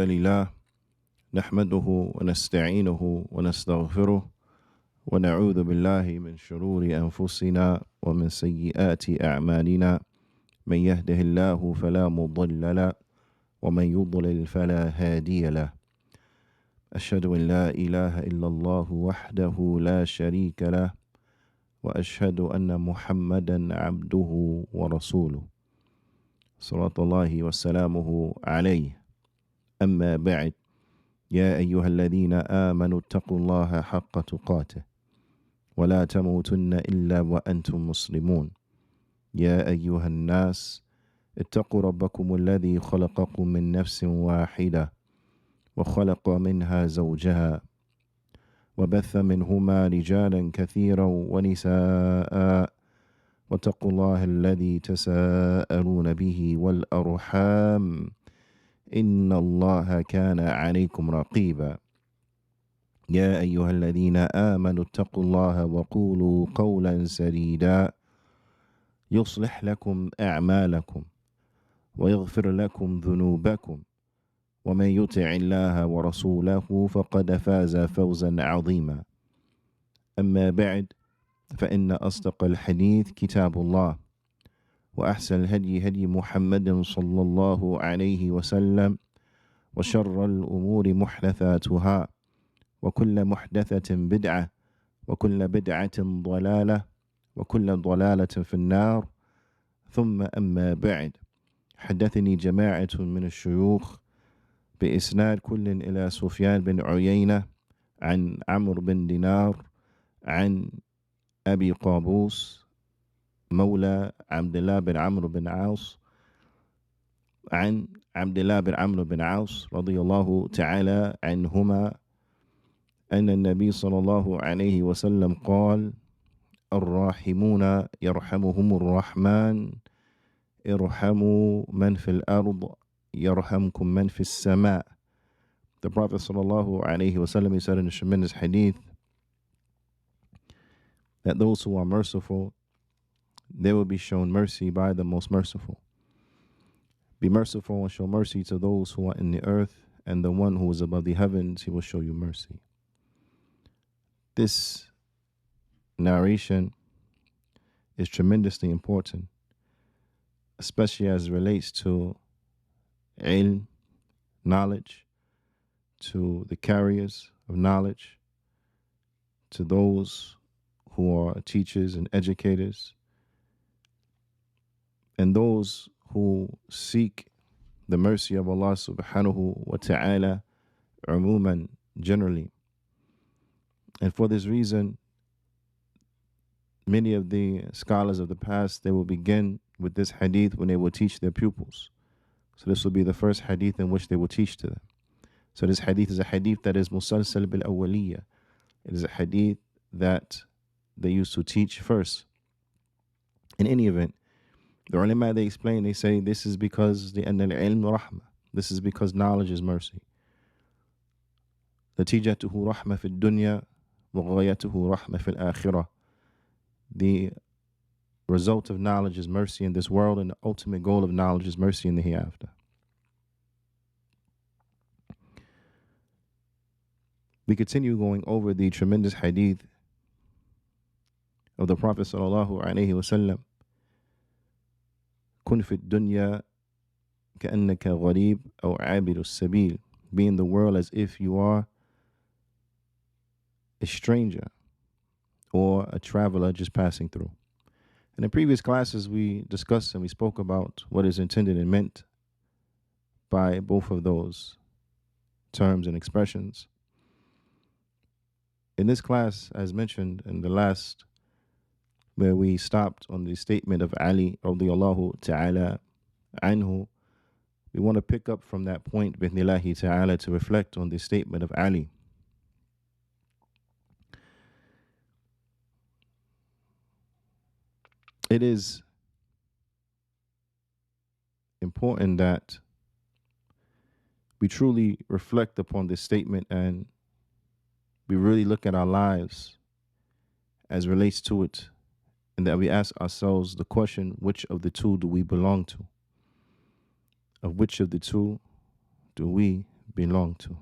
لله نحمده ونستعينه ونستغفره ونعوذ بالله من شرور أنفسنا ومن سيئات أعمالنا من يهده الله فلا مضل له ومن يضلل فلا هادي له أشهد أن لا إله إلا الله وحده لا شريك له وأشهد أن محمدا عبده ورسوله صلوات الله وسلامه عليه أما بعد يا أيها الذين آمنوا اتقوا الله حق تقاته ولا تموتن إلا وأنتم مسلمون يا أيها الناس اتقوا ربكم الذي خلقكم من نفس واحدة وخلق منها زوجها وبث منهما رجالا كثيرا ونساء واتقوا الله الذي تساءلون به والأرحام إن الله كان عليكم رقيبا يا أيها الذين آمنوا اتقوا الله وقولوا قولا سديدا يصلح لكم أعمالكم ويغفر لكم ذنوبكم ومن يطع الله ورسوله فقد فاز فوزا عظيما أما بعد فإن أصدق الحديث كتاب الله وأحسن الهدي هدي محمد صلى الله عليه وسلم وشر الأمور محدثاتها وكل محدثة بدعة وكل بدعة ضلالة وكل ضلالة في النار ثم أما بعد حدثني جماعة من الشيوخ بإسناد كل إلى سفيان بن عيينة عن عمرو بن دينار عن أبي قابوس مولى عبد الله بن عمرو بن عاص عن عبد الله بن عمرو بن عاص رضي الله تعالى عنهما أن النبي صلى الله عليه وسلم قال الراحمون يرحمهم الرحمن ارحموا من في الأرض يرحمكم من في السماء. The Prophet sallallahu alaihi wasallam, he said in a tremendous hadith that those who are merciful, they will be shown mercy by the most merciful. Be merciful and show mercy to those who are in the earth, and the one who is above the heavens, he will show you mercy. This narration is tremendously important, especially as it relates to ilm, knowledge, to the carriers of knowledge, to those who are teachers and educators, and those who seek the mercy of Allah subhanahu wa ta'ala umuman, generally. And for this reason, many of the scholars of the past, they will begin with this hadith when they will teach their pupils. So this will be the first hadith in which they will teach to them. So this hadith is a hadith that is musalsal bil awwaliyya. It is a hadith that they used to teach first. In any event, the ulama, they explain, they say this is because the al-ilm rahma. This is because knowledge is mercy. Natijatuhu rahma fi dunya wa ghayatuhu rahma fi al-akhirah. The result of knowledge is mercy in this world, and the ultimate goal of knowledge is mercy in the hereafter. We continue going over the tremendous hadith of the Prophet sallallahu alaihi wasallam. Kun fi dunya ka'annaka gharib aw abidu sabil. Be in the world as if you are a stranger or a traveler just passing through. And in previous classes, we discussed and we spoke about what is intended and meant by both of those terms and expressions. In this class, as mentioned in the last, where we stopped on the statement of Ali radiyallahu ta'ala anhu, we want to pick up from that point, bithnillahi ta'ala, to reflect on the statement of Ali. It is important that we truly reflect upon this statement and we really look at our lives as relates to it, and that we ask ourselves the question, which of the two do we belong to? Of which of the two do we belong to.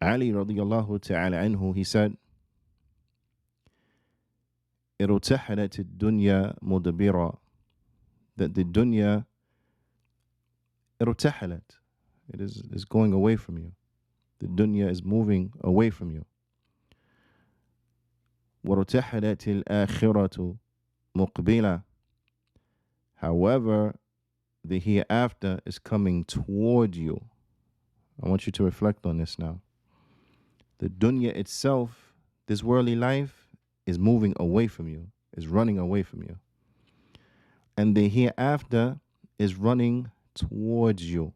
Ali radiallahu ta'ala anhu, he said, ارتحلت الدنيا مدبرا, that the dunya ارتحلت, it is going away from you. The dunya is moving away from you. وارتحلت الآخرة مقبلة. However, the hereafter is coming toward you. I want you to reflect on this now. The dunya itself, this worldly life, is moving away from you, is running away from you. And the hereafter is running towards you.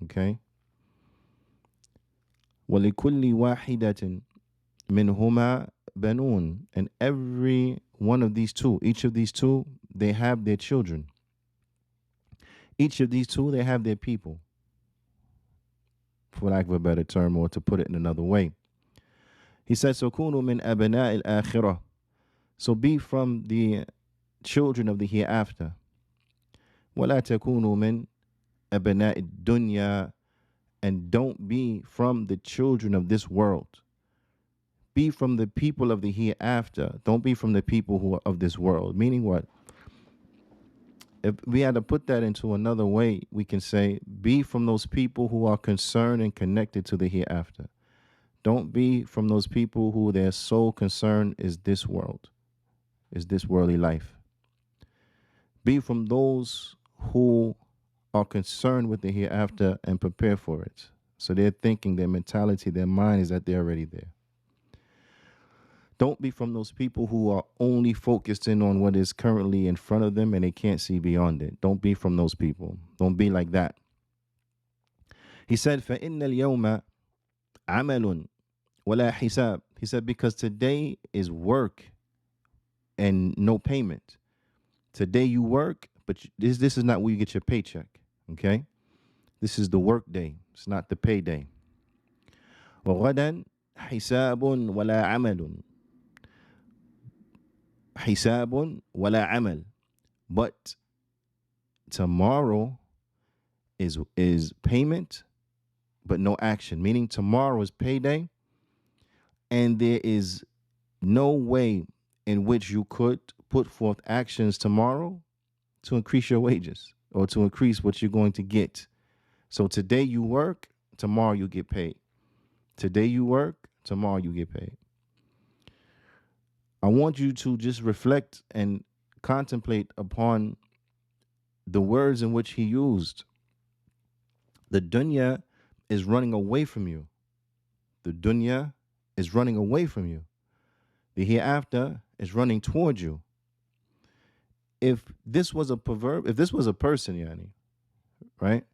Okay? وَلِكُلِّ وَاحِدَةٍ مِّنْهُمَا بَنُونَ. And every one of these two, each of these two, they have their children. Each of these two, they have their people, for lack of a better term, or to put it in another way. He said, سَكُونُ مِنْ أَبْنَاءِ الْآخِرَةِ. So be from the children of the hereafter. وَلَا تَكُونُوا مِنْ أَبْنَاءِ الدُّنْيَا. And don't be from the children of this world. Be from the people of the hereafter. Don't be from the people who are of this world. Meaning what? If we had to put that into another way, we can say, be from those people who are concerned and connected to the hereafter. Don't be from those people who their sole concern is this world, is this worldly life. Be from those who are concerned with the hereafter and prepare for it. So their thinking, their mentality, their mind is that they're already there. Don't be from those people who are only focused in on what is currently in front of them and they can't see beyond it. Don't be from those people. Don't be like that. He said, فَإِنَّ الْيَوْمَ عَمَلٌ وَلَا حِسَابٌ. He said, because today is work and no payment. Today you work, but this is not where you get your paycheck. Okay? This is the work day. It's not the payday. وَغَدًا حِسَابٌ وَلَا عَمَلٌ. حِسَابٌ وَلَا عَمَلٌ. But tomorrow is payment, but no action. Meaning tomorrow is payday, and there is no way in which you could put forth actions tomorrow to increase your wages or to increase what you're going to get. So today you work, tomorrow you get paid. Today you work, tomorrow you get paid. I want you to just reflect and contemplate upon the words in which he used. The dunya is running away from you. The dunya is running away from you. The hereafter is running towards you. If this was a proverb, if this was a person, Juyaanee, right?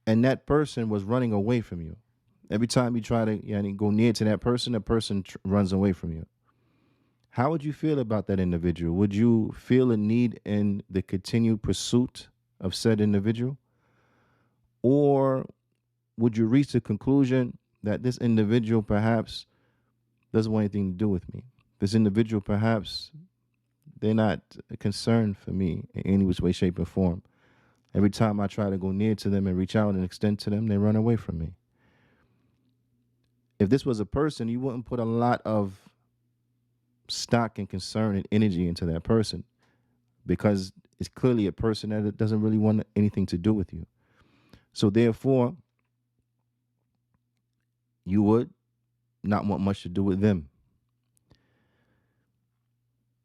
And that person was running away from you. Every time you try to Juyaanee, go near to that person runs away from you. How would you feel about that individual? Would you feel a need in the continued pursuit of said individual? Or would you reach the conclusion that this individual perhaps doesn't want anything to do with me? This individual perhaps they're not concerned for me in any which way, shape, or form. Every time I try to go near to them and reach out and extend to them, they run away from me. If this was a person, you wouldn't put a lot of stock and concern and energy into that person because it's clearly a person that doesn't really want anything to do with you. So therefore, you would not want much to do with them.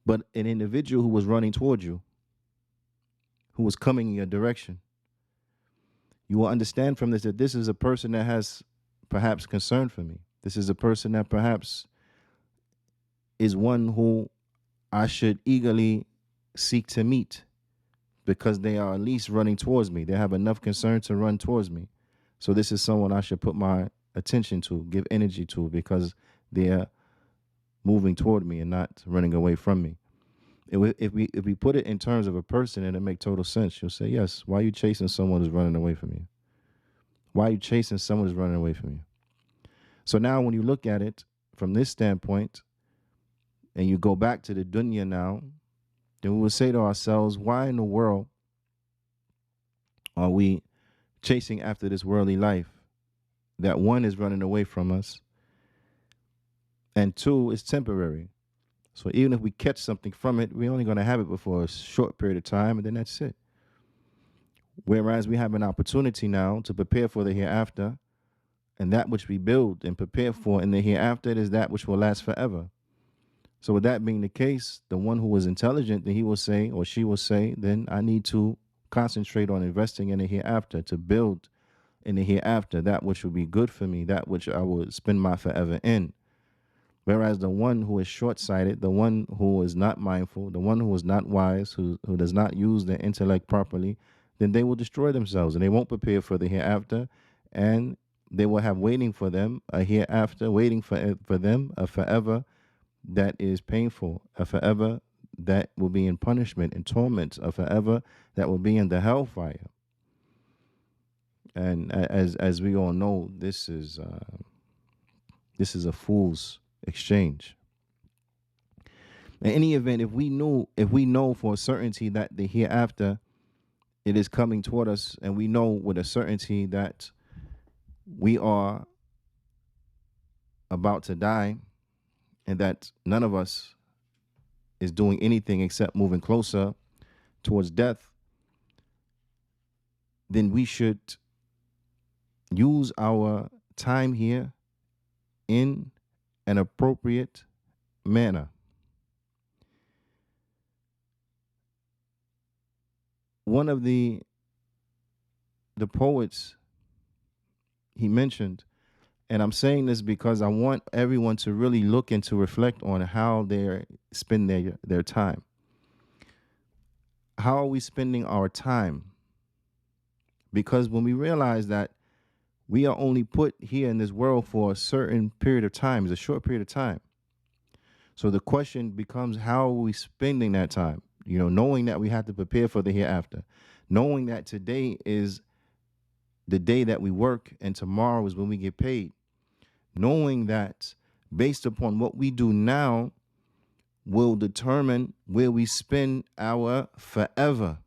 But an individual who was running towards you, who was coming in your direction, you will understand from this that this is a person that has perhaps concern for me. This is a person that perhaps is one who I should eagerly seek to meet because they are at least running towards me. They have enough concern to run towards me. So this is someone I should put my attention to, give energy to, because they're moving toward me and not running away from me. If we put it in terms of a person, it'll make total sense. You'll say, yes, why are you chasing someone who's running away from you? Why are you chasing someone who's running away from you? So now when you look at it from this standpoint, and you go back to the dunya now, then we will say to ourselves, why in the world are we chasing after this worldly life, that one is running away from us, and two is temporary. So even if we catch something from it, we're only going to have it for a short period of time, and then that's it. Whereas we have an opportunity now to prepare for the hereafter, and that which we build and prepare for in the hereafter is that which will last forever. So with that being the case, the one who is intelligent, then he will say, or she will say, then I need to concentrate on investing in the hereafter, to build in the hereafter that which will be good for me, that which I will spend my forever in. Whereas the one who is short-sighted, the one who is not mindful, the one who is not wise, who does not use their intellect properly, then they will destroy themselves and they won't prepare for the hereafter, and they will have waiting for them a hereafter, waiting for them a forever that is painful, a forever that will be in punishment and torment, a forever that will be in the hellfire. And as we all know, this is a fool's exchange. In any event, if we know for a certainty that the hereafter it is coming toward us, and we know with a certainty that we are about to die, and that none of us is doing anything except moving closer towards death, then we should use our time here in an appropriate manner. One of the poets, he mentioned, and I'm saying this because I want everyone to really look and to reflect on how they spend their time. How are we spending our time? Because when we realize that we are only put here in this world for a certain period of time, it's a short period of time. So the question becomes, how are we spending that time? Knowing that we have to prepare for the hereafter, knowing that today is the day that we work and tomorrow is when we get paid, knowing that based upon what we do now will determine where we spend our forever.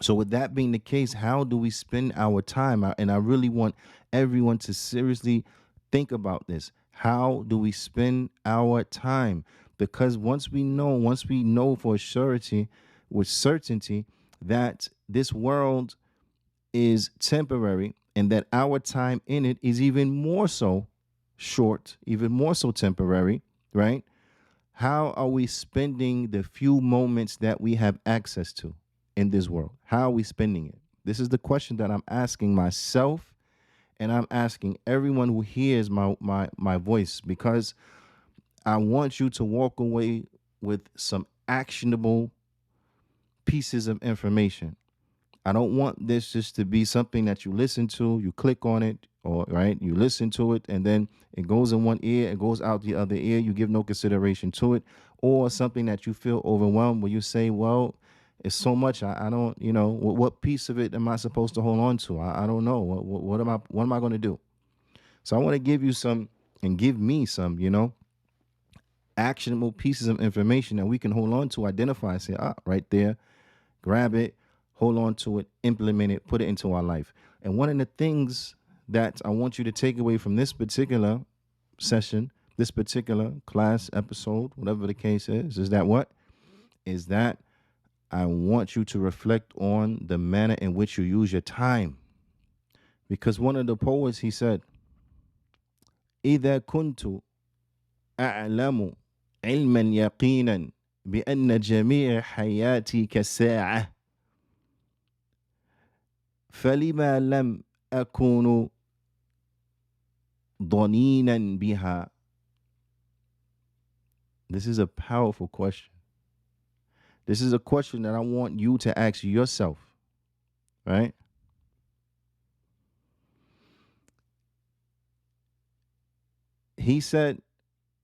So with that being the case, how do we spend our time? And I really want everyone to seriously think about this. How do we spend our time? Because once we know for surety, with certainty, that this world is temporary and that our time in it is even more so short, even more so temporary, right? How are we spending the few moments that we have access to in this world? How are we spending it? This is the question that I'm asking myself, and I'm asking everyone who hears my voice, because I want you to walk away with some actionable pieces of information. I don't want this just to be something that you listen to, you click on it, or right, you listen to it, and then it goes in one ear, it goes out the other ear, you give no consideration to it, or something that you feel overwhelmed where you say, well, it's so much, I don't, what piece of it am I supposed to hold on to? I don't know. What am I going to do? So I want to give you some, and give me some, actionable pieces of information that we can hold on to, identify, say, right there, grab it, hold on to it, implement it, put it into our life. And one of the things that I want you to take away from this particular session, this particular class episode, whatever the case is that what? Is that I want you to reflect on the manner in which you use your time. Because one of the poets, he said, إِذَا كُنْتُ أَعْلَمُ عِلْمًا يَقِينًا بِأَنَّ جَمِيعَ حَيَاتِي كَسَاعَةٍ فلما لم أكون ضنينا بها. This is a powerful question. This is a question that I want you to ask yourself, right? He said,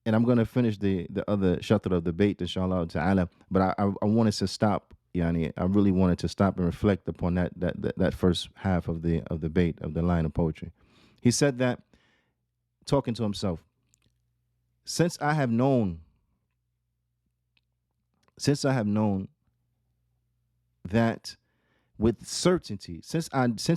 and I'm going to finish the other shatr of the bait, inshallah ta'ala, but I wanted to stop, Juyaanee. I really wanted to stop and reflect upon that first half of the bait, of the line of poetry. He said that, talking to himself, since I have known that with certainty. Since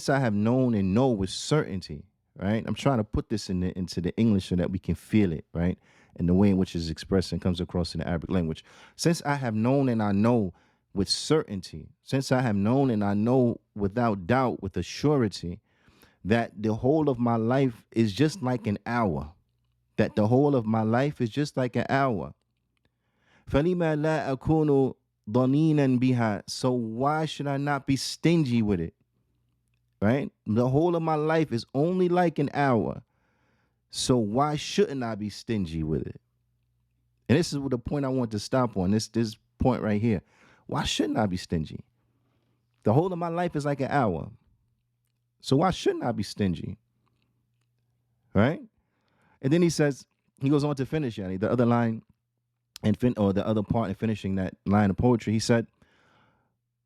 I have known and know with certainty, right? I'm trying to put this into the English so that we can feel it, right? And the way in which it's expressed and comes across in the Arabic language. Since I have known and I know with certainty, since I have known and I know without doubt, with a surety, that the whole of my life is just like an hour. That the whole of my life is just like an hour. فَلِمَا لَا أَكُونُ ضَنِينًا بِهَا. So why should I not be stingy with it? Right? The whole of my life is only like an hour. So why shouldn't I be stingy with it? And this is the point I want to stop on, this point right here. Why shouldn't I be stingy? The whole of my life is like an hour. So why shouldn't I be stingy? Right? And then he goes on to finish, Yanni, the other line, or the other part in finishing that line of poetry. He said,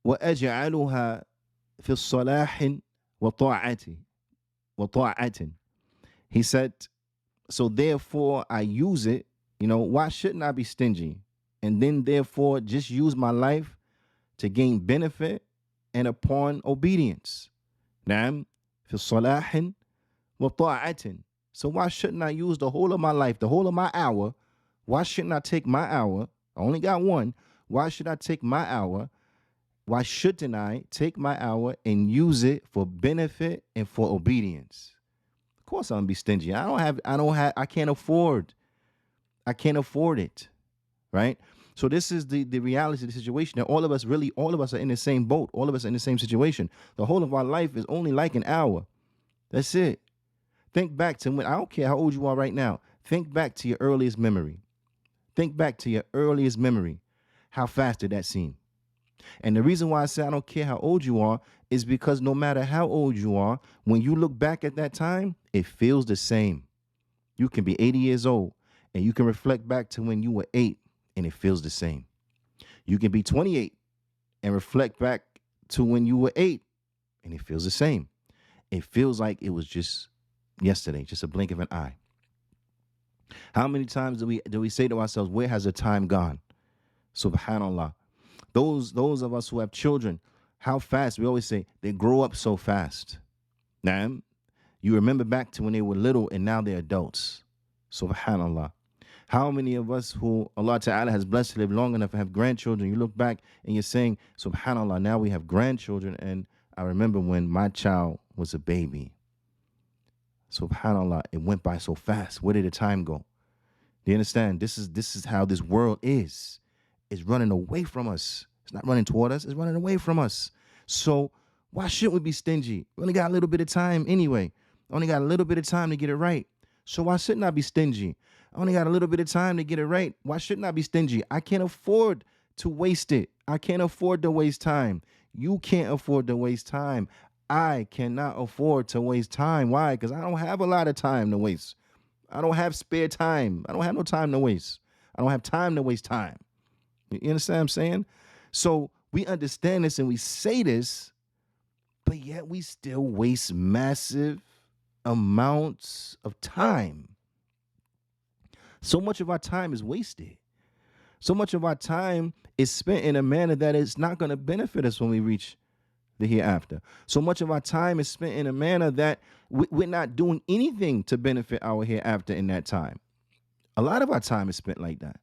وَأَجْعَلُهَا فِي الصَّلَاحٍ وَطَاعَةٍ. He said, so therefore I use it, why shouldn't I be stingy? And then therefore just use my life to gain benefit and upon obedience. Naam, fi salahin wa ta'atin. So why shouldn't I use the whole of my life, the whole of my hour? Why shouldn't I take my hour? I only got one. Why should I take my hour? Why shouldn't I take my hour and use it for benefit and for obedience? Of course I'm gonna be stingy. I can't afford it. Right? So this is the reality of the situation, that all of us are in the same boat. All of us are in the same situation. The whole of our life is only like an hour. That's it. Think back to when, I don't care how old you are right now. Think back to your earliest memory. Think back to your earliest memory. How fast did that seem? And the reason why I say I don't care how old you are is because no matter how old you are, when you look back at that time, it feels the same. You can be 80 years old and you can reflect back to when you were 8 and it feels the same. You can be 28 and reflect back to when you were 8 and it feels the same. It feels like it was just yesterday, just a blink of an eye. How many times do we say to ourselves, where has the time gone? Subhanallah. Those of us who have children, how fast, we always say, they grow up so fast. Now, you remember back to when they were little and now they're adults. Subhanallah. How many of us who Allah Ta'ala has blessed to live long enough to have grandchildren, you look back and you're saying, Subhanallah, now we have grandchildren, and I remember when my child was a baby. Subhanallah, it went by so fast. Where did the time go? Do you understand? This is how this world is. It's running away from us. It's not running toward us. It's running away from us. So why shouldn't we be stingy? We only got a little bit of time anyway. Only got a little bit of time to get it right. So why shouldn't I be stingy? I only got a little bit of time to get it right. Why shouldn't I be stingy? I can't afford to waste it. I can't afford to waste time. You can't afford to waste time. I cannot afford to waste time. Why? Because I don't have a lot of time to waste. I don't have spare time. I don't have no time to waste. I don't have time to waste time. You understand what I'm saying? So we understand this and we say this, but yet we still waste massive amounts of time. So much of our time is wasted. So much of our time is spent in a manner that is not going to benefit us when we reach the hereafter. So much of our time is spent in a manner that we're not doing anything to benefit our hereafter in that time. A lot of our time is spent like that.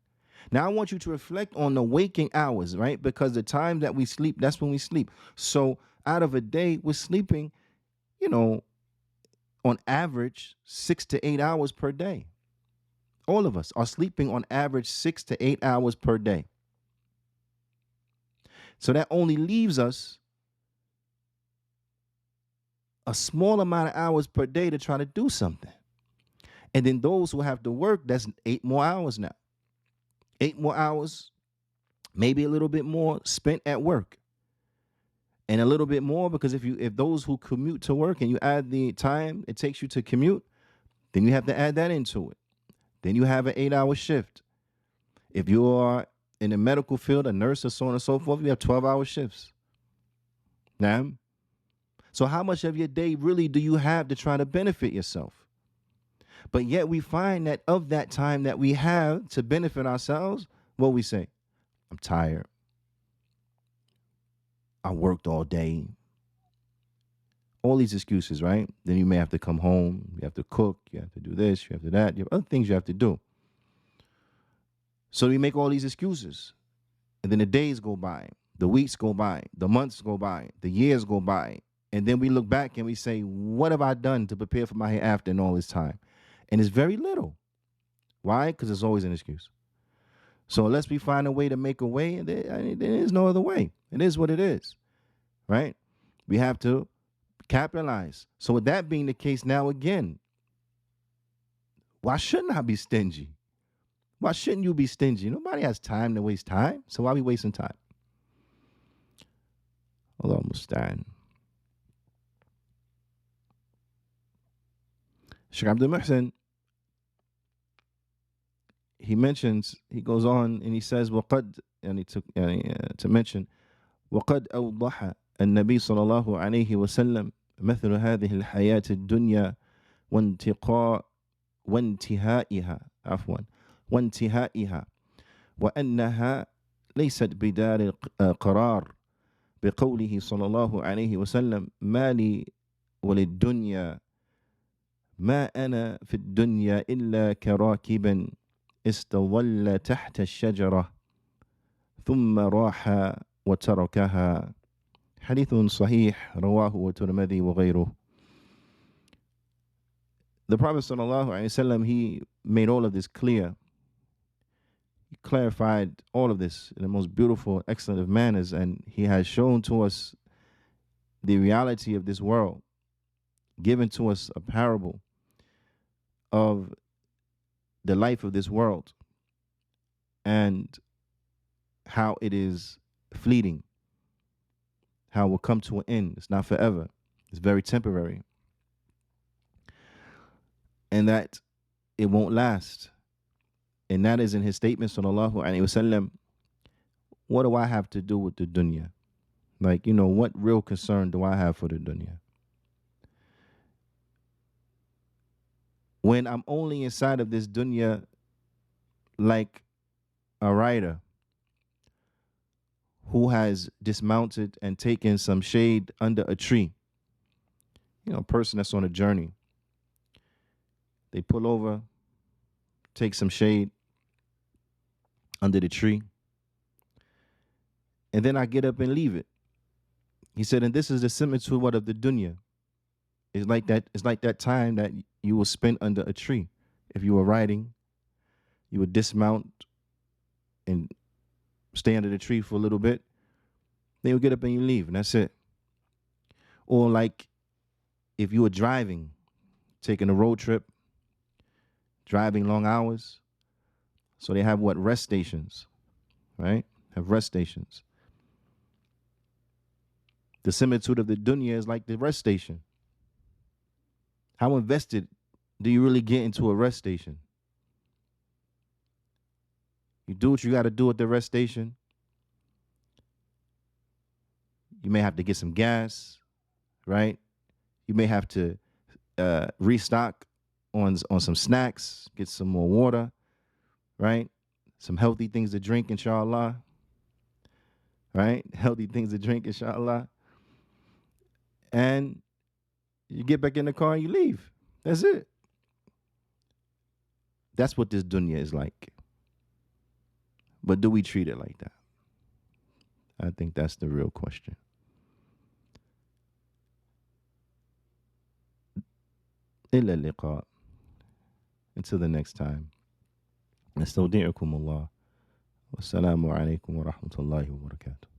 Now, I want you to reflect on the waking hours, right? Because the time that we sleep, that's when we sleep. So out of a day, we're sleeping, on average, 6 to 8 hours per day. All of us are sleeping on average 6 to 8 hours per day. So that only leaves us a small amount of hours per day to try to do something. And then those who have to work, that's 8 more hours now. 8 more hours, maybe a little bit more spent at work. And a little bit more because if those who commute to work and you add the time it takes you to commute, then you have to add that into it. Then you have an 8-hour shift. If you are in the medical field, a nurse or so on and so forth, you have 12-hour shifts. Now, so how much of your day really do you have to try to benefit yourself? But yet we find that of that time that we have to benefit ourselves, what we say, I'm tired. I worked all day. All these excuses, right? Then you may have to come home, you have to cook, you have to do this, you have to do that, you have other things you have to do. So we make all these excuses. And then the days go by, the weeks go by, the months go by, the years go by. And then we look back and we say, what have I done to prepare for my hereafter in all this time? And it's very little. Why? Because there's always an excuse. So unless we find a way to make a way, there is no other way. It is what it is, right? We have to capitalize. So with that being the case now again, why shouldn't I be stingy? Why shouldn't you be stingy? Nobody has time to waste time. So why are we wasting time? Allah musta'an. Shaykh Abdul Muhsin, he goes on and he says, وَقَدْ, to mention, وَقَدْ أَوْضَحَ النبي صلى الله عليه وسلم مثل هذه الحياة الدنيا وانتهائها وأنها ليست بدار قرار بقوله صلى الله عليه وسلم ما لي وللدنيا ما أنا في الدنيا إلا كراكب استظل تحت الشجرة ثم راح وتركها. حديث صحيح رواه الترمذي وغيره. The Prophet sallallahu alaihi wasallam, he made all of this clear. He clarified all of this in the most beautiful, excellent of manners, and he has shown to us the reality of this world, given to us a parable of the life of this world and how it is fleeting, how it will come to an end. It's not forever. It's very temporary. And that it won't last. And that is in his statement, sallallahu alaihi wasallam, what do I have to do with the dunya? Like, what real concern do I have for the dunya? When I'm only inside of this dunya like a rider who has dismounted and taken some shade under a tree. A person that's on a journey. They pull over, take some shade under the tree, and then I get up and leave it. He said, and this is the similitude of the dunya. It's like that time that you will spend under a tree. If you were riding, you would dismount and stay under the tree for a little bit. Then you get up and you leave, and that's it. Or like if you were driving, taking a road trip, driving long hours. So they have rest stations, right? Have rest stations. The similitude of the dunya is like the rest station. How invested do you really get into a rest station? You do what you got to do at the rest station. You may have to get some gas, right? You may have to restock on some snacks, get some more water, right? Some healthy things to drink, inshallah. Right? Healthy things to drink, inshallah. And you get back in the car and you leave. That's it. That's what this dunya is like. But do we treat it like that? I think that's the real question. إلى اللقاء. Until the next time. نستودعكم الله. والسلام عليكم ورحمة الله وبركاته.